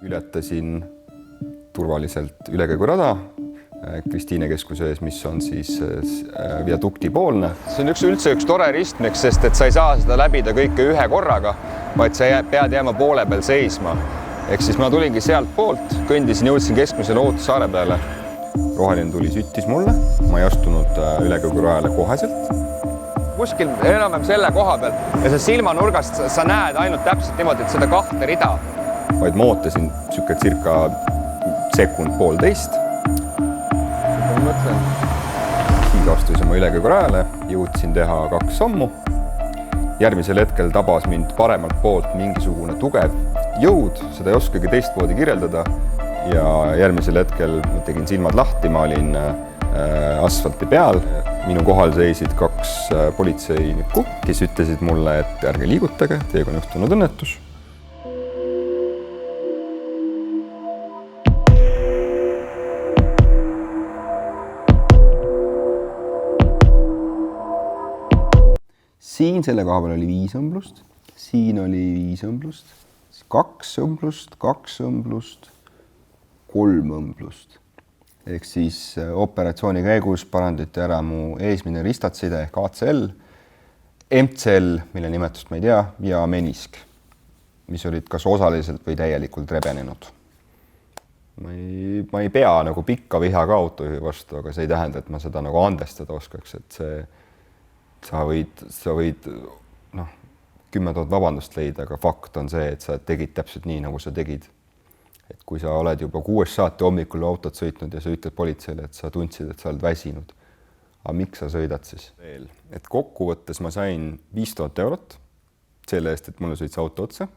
Ületasin turvaliselt ülekäigurada Kristiine keskuse ees, mis on siis viadukti poolne. See on üldse üks tore ristmik, sest et sa ei saa seda läbida kõike ühe korraga, vaid sa pead jääma poole peal seisma. Ehk siis ma tulingi sealt poolt, kõndisin, jõudsin keskmisele Ootussaare peale. Roheline tuli süttis mulle, ma ei astunud ülekäigurajale koheselt. Kuskil enam selle koha peal ja see silmanurgast sa näed ainult täpselt niimoodi, et seda kahte rida. Vaid ma ootasin circa sekund poolteist. Ma mõtlen. Siis astusin ma ülekäigurajale, jõudsin teha 2 sammu. Järgmisel hetkel tabas mind paremalt poolt mingisugune tugev jõud, seda ei oskagi teistmoodi kirjeldada. Ja järgmisel hetkel ma tegin silmad lahti, ma olin asfalti peal. Minu kohal seisid 2 politseinikku, kes ütlesid mulle, et ärge liigutage, teiega on juhtunud õnnetus. Siin selle koha peal oli 5 õmblust, siin oli 5 õmblust, 2 õmblust, 2 õmblust, 3 õmblust. Ehk siis operatsiooni käigus parandati ära mu eesmine ristatside ehk ACL, MCL, mille nimetust ma ei tea, ja menisk, mis olid kas osaliselt või täielikult rebenenud. Ma ei pea nagu pikka viha ka autojuhi vastu, aga see ei tähenda, et ma seda nagu andestada oskaks, et sa võid 10 000 vabandust leida, aga fakt on see, et sa tegid täpselt nii, nagu sa tegid. Et kui sa oled juba 6 saati hommikul autot sõitnud ja sa ütled politseile, et sa tundsid, et sa oled väsinud. Aga miks sa sõidad siis? Et kokkuvõttes ma sain 5000 eurot selle eest, et mulle sõits auto otsa.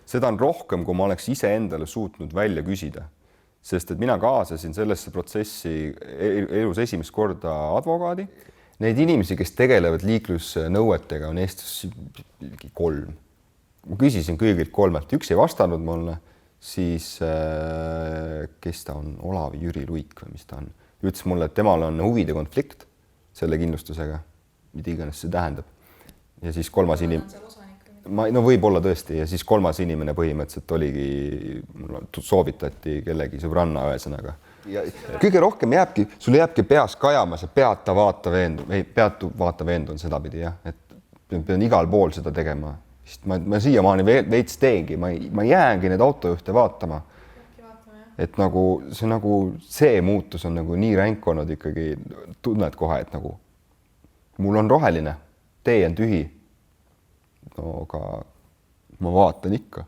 Seda on rohkem, kui ma oleks ise endale suutnud välja küsida. Sest et mina kaasasin sellesse protsessi elus esimest korda advokaadi. Neid inimesi, kes tegelevad liiklusnõuetega, on Eestis 3. Ma küsisin kõigilt 3, üks ei vastanud mulle, siis kes ta on, Olav Jüri Luik või mis ta on, ütles mulle, et temal on huvide konflikt selle kindlustusega, mida iganes see tähendab. Ja siis 3. inimene, no võib olla tõesti, ja siis 3. inimene põhimõtteliselt oligi, soovitati kellegi sõbranna ühesõnaga. Ja kõige rohkem sulle jääbki peas kajama see peata vaata veendun sedapidi, jah, et pean igal pool seda tegema. Ma siiamaani veits teengi, ma jäängi need autojuhte vaatama. Et nagu see muutus on nagu nii ränk olnud ikkagi, tunned kohe, et nagu mul on roheline, tee on tühi. No aga ma vaatan ikka.